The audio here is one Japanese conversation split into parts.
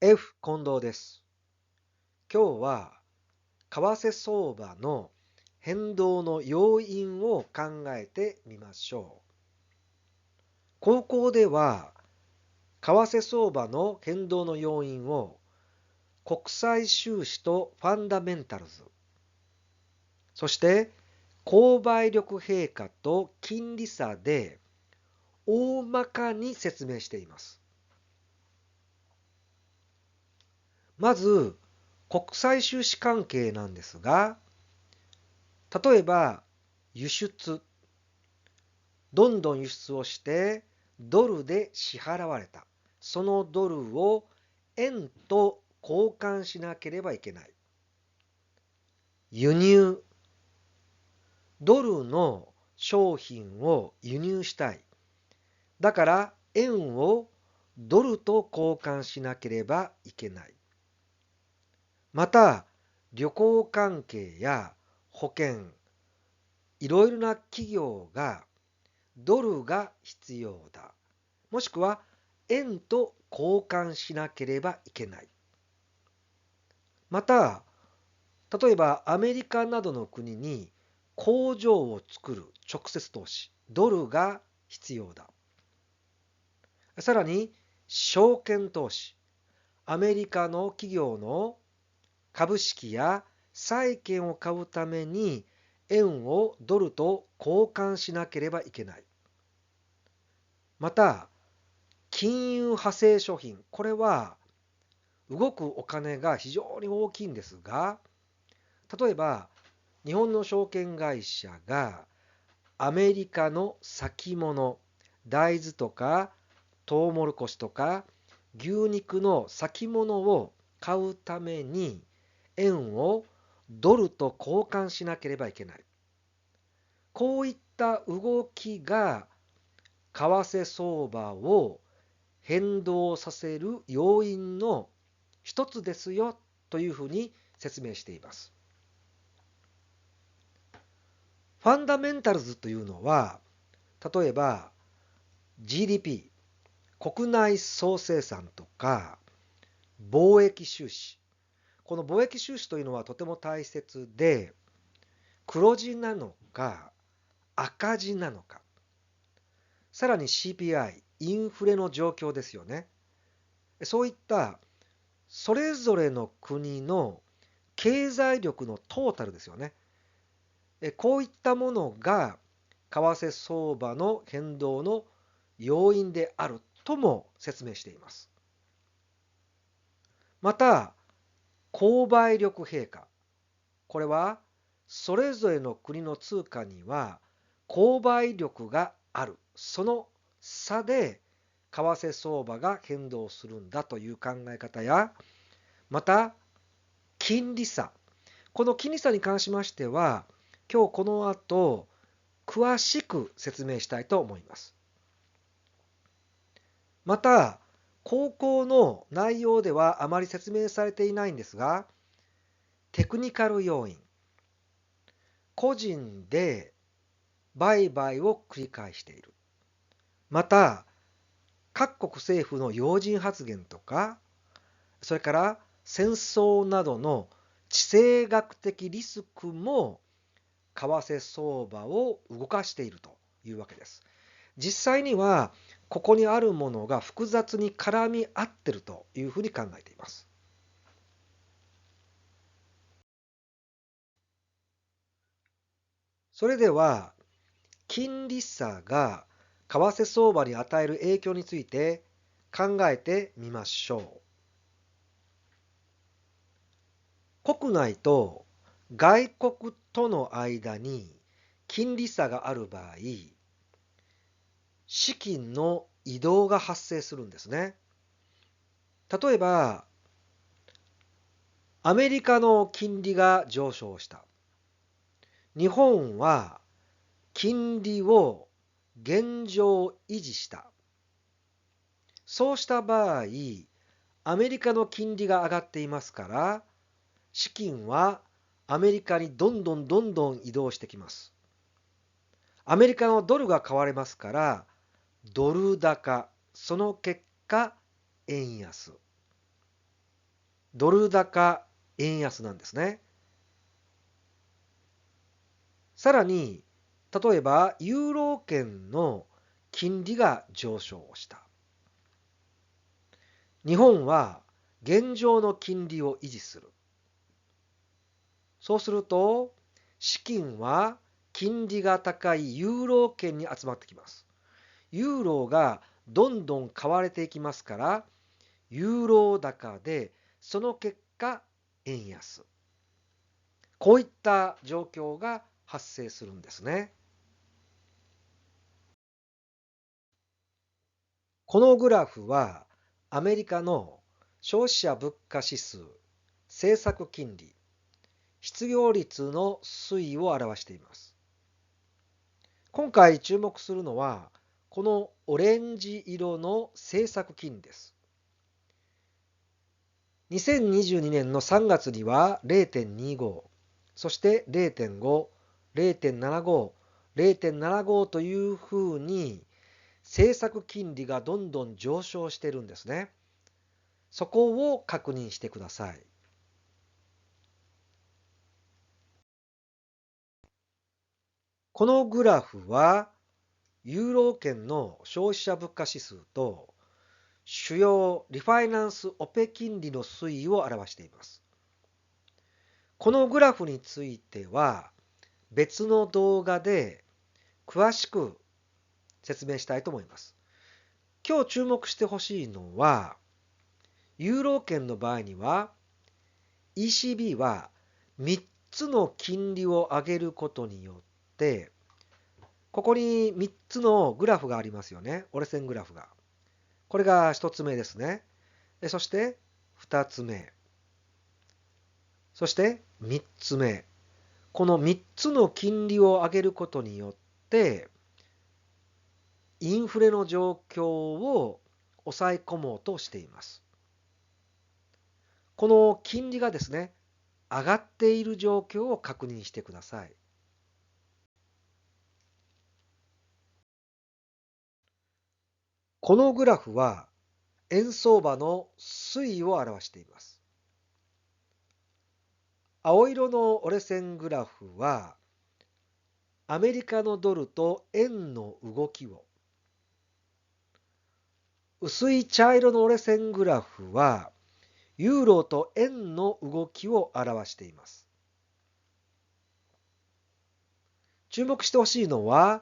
F 近藤です。今日は為替相場の変動の要因を考えてみましょう。高校では為替相場の変動の要因を国際収支とファンダメンタルズ、そして購買力陛下と金利差で大まかに説明しています。まず国際収支関係なんですが、例えば輸出、どんどん輸出をしてドルで支払われた。そのドルを円と交換しなければいけない。輸入、ドルの商品を輸入したい。だから円をドルと交換しなければいけない。また、旅行関係や保険、いろいろな企業がドルが必要だ。もしくは円と交換しなければいけない。また、例えばアメリカなどの国に工場を作る直接投資、ドルが必要だ。さらに、証券投資、アメリカの企業の株式や債券を買うために円をドルと交換しなければいけない。また、金融派生商品、これは動くお金が非常に大きいんですが、例えば日本の証券会社がアメリカの先物、大豆とかトウモロコシとか牛肉の先物を買うために円をドルと交換しなければいけない。こういった動きが為替相場を変動させる要因の一つですよというふうに説明しています。ファンダメンタルズというのは、例えば GDP、国内総生産とか貿易収支。この貿易収支というのはとても大切で、黒字なのか赤字なのか、さらに CPI、インフレの状況ですよね。そういったそれぞれの国の経済力のトータルですよね。こういったものが為替相場の変動の要因であるとも説明しています。また、購買力陛下。これは、それぞれの国の通貨には購買力がある。その差で為替相場が変動するんだという考え方や、また、金利差。この金利差に関しましては、今日この後、詳しく説明したいと思います。また、高校の内容ではあまり説明されていないんですが、テクニカル要因、個人で売買を繰り返している。また、各国政府の要人発言とか、それから戦争などの地政学的リスクも為替相場を動かしているというわけです。実際にはここにあるものが複雑に絡み合っているというふうに考えています。それでは金利差が為替相場に与える影響について考えてみましょう。国内と外国との間に金利差がある場合、資金の移動が発生するんですね。例えば、アメリカの金利が上昇した。日本は金利を現状維持した。そうした場合、アメリカの金利が上がっていますから、資金はアメリカにどんどんどんどん移動してきます。アメリカのドルが買われますから、ドル高、その結果、円安。ドル高円安なんですね。さらに、例えばユーロ圏の金利が上昇した。日本は現状の金利を維持する。そうすると、資金は金利が高いユーロ圏に集まってきます。ユーロがどんどん買われていきますから、ユーロ高で、その結果、円安。こういった状況が発生するんですね。このグラフは、アメリカの消費者物価指数、政策金利、失業率の推移を表しています。今回注目するのは、このオレンジ色の政策金利です。2022年の3月には 0.25、そして 0.5、0.75、0.75というふうに政策金利がどんどん上昇しているんですね。そこを確認してください。このグラフはユーロ圏の消費者物価指数と主要リファイナンスオペ金利の推移を表しています。このグラフについては別の動画で詳しく説明したいと思います。今日注目してほしいのは、ユーロ圏の場合には ECB は3つの金利を上げることによって、ここに3つのグラフがありますよね。折れ線グラフが。これが1つ目ですね。そして2つ目。そして3つ目。この3つの金利を上げることによって、インフレの状況を抑え込もうとしています。この金利がですね、上がっている状況を確認してください。このグラフは円相場の推移を表しています。青色の折れ線グラフはアメリカのドルと円の動きを、薄い茶色の折れ線グラフはユーロと円の動きを表しています。注目してほしいのは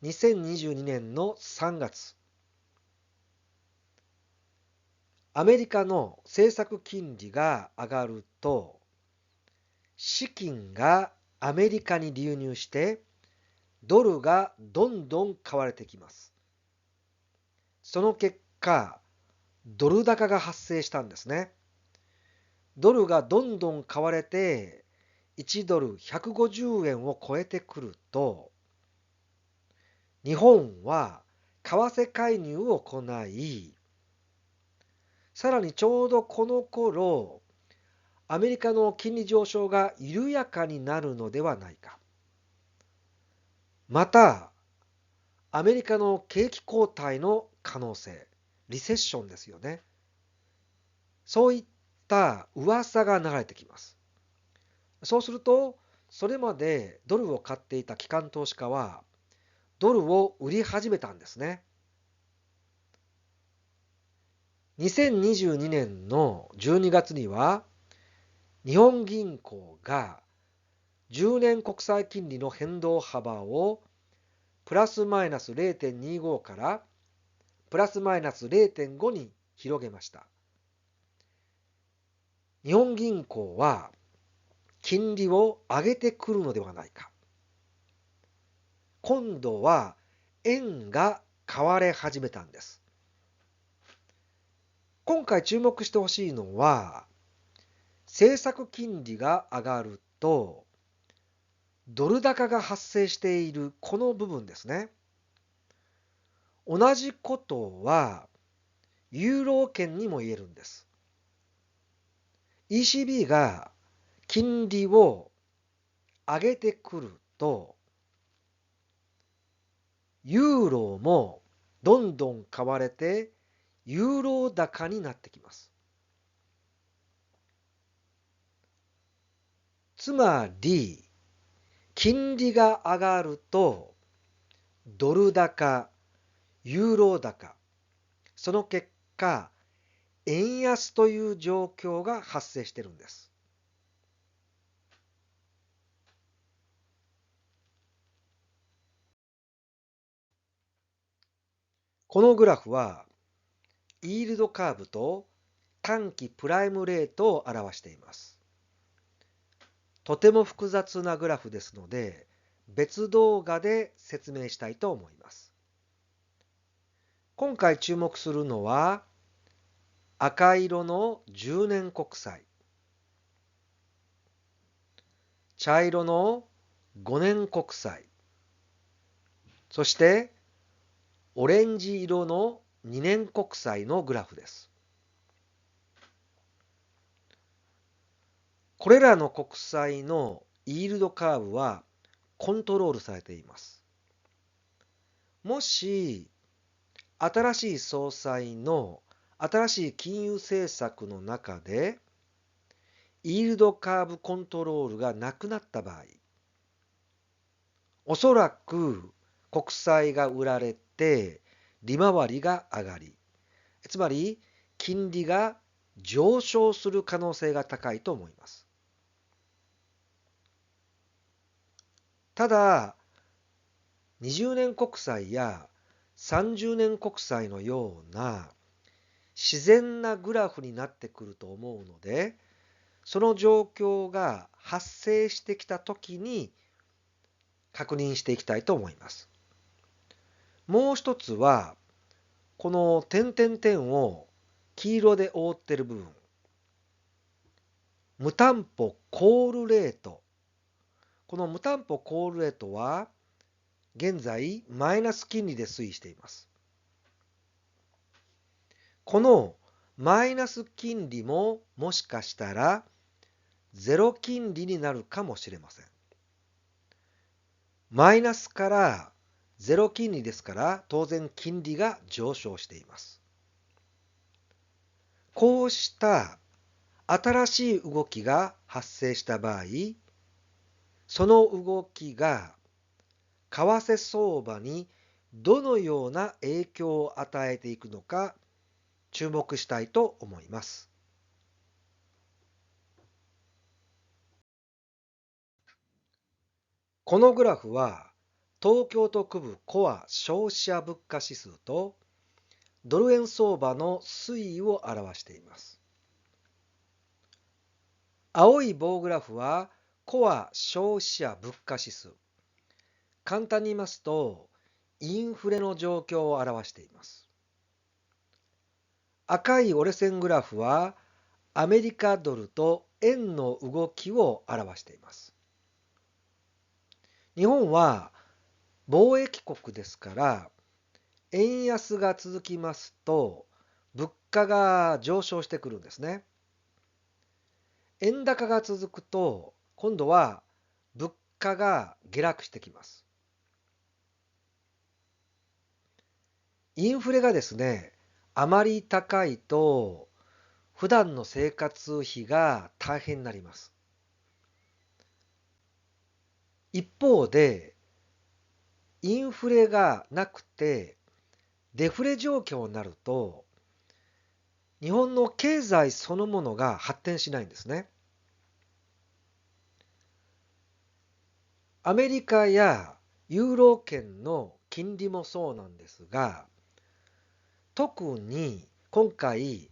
2022年の3月。アメリカの政策金利が上がると、資金がアメリカに流入して、ドルがどんどん買われてきます。その結果、ドル高が発生したんですね。ドルがどんどん買われて、1ドル150円を超えてくると、日本は為替介入を行い、さらにちょうどこの頃、アメリカの金利上昇が緩やかになるのではないか。また、アメリカの景気後退の可能性、リセッションですよね。そういった噂が流れてきます。そうすると、それまでドルを買っていた機関投資家は、ドルを売り始めたんですね。2022年の12月には、日本銀行が10年国債金利の変動幅をプラスマイナス 0.25 からプラスマイナス 0.5 に広げました。日本銀行は金利を上げてくるのではないか。今度は円が買われ始めたんです。今回注目してほしいのは、政策金利が上がると、ドル高が発生しているこの部分ですね。同じことは、ユーロ圏にも言えるんです。ECB が金利を上げてくると、ユーロもどんどん買われて、ユーロ高になってきます。つまり、金利が上がると、ドル高、ユーロ高、その結果、円安という状況が発生しているんです。このグラフは、イールドカーブと短期プライムレートを表しています。とても複雑なグラフですので、別動画で説明したいと思います。今回注目するのは、赤色の10年国債、茶色の5年国債、そしてオレンジ色の2年国債のグラフです。これらの国債のイールドカーブはコントロールされています。もし新しい総裁の新しい金融政策の中でイールドカーブコントロールがなくなった場合、おそらく国債が売られて利回りが上がり、つまり金利が上昇する可能性が高いと思います。ただ、20年国債や30年国債のような自然なグラフになってくると思うので、その状況が発生してきたときに確認していきたいと思います。もう一つは、この点々々を黄色で覆っている部分、無担保コールレート。この無担保コールレートは、現在マイナス金利で推移しています。このマイナス金利ももしかしたらゼロ金利になるかもしれません。マイナスからゼロ金利ですから当然金利が上昇しています。こうした新しい動きが発生した場合、その動きが為替相場にどのような影響を与えていくのか注目したいと思います。このグラフは東京都区部コア消費者物価指数とドル円相場の推移を表しています。青い棒グラフはコア消費者物価指数。簡単に言いますと、インフレの状況を表しています。赤い折れ線グラフはアメリカドルと円の動きを表しています。日本は貿易国ですから、円安が続きますと、物価が上昇してくるんですね。円高が続くと、今度は物価が下落してきます。インフレがですね、あまり高いと、普段の生活費が大変になります。一方で、インフレがなくて、デフレ状況になると、日本の経済そのものが発展しないんですね。アメリカやユーロ圏の金利もそうなんですが、特に今回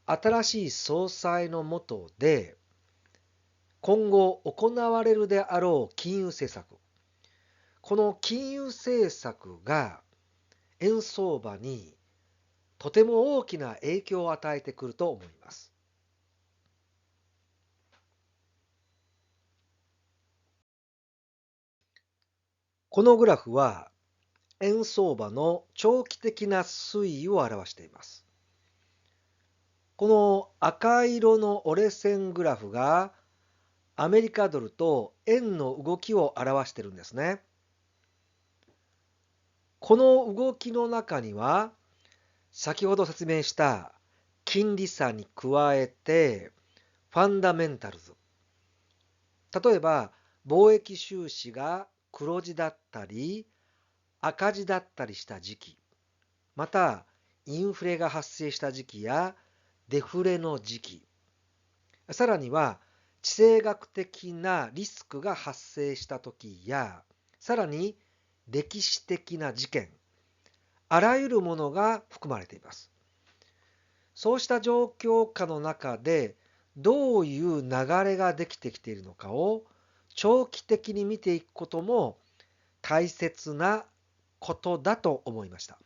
新しい総裁の下で今後行われるであろう金融政策、この金融政策が円相場にとても大きな影響を与えてくると思います。このグラフは円相場の長期的な推移を表しています。この赤色の折れ線グラフがアメリカドルと円の動きを表しているんですね。この動きの中には先ほど説明した金利差に加えてファンダメンタルズ、例えば貿易収支が黒字だったり赤字だったりした時期、またインフレが発生した時期やデフレの時期、さらには地政学的なリスクが発生した時や、さらに歴史的な事件、あらゆるものが含まれています。そうした状況下の中でどういう流れができてきているのかを長期的に見ていくことも大切なことだと思いました。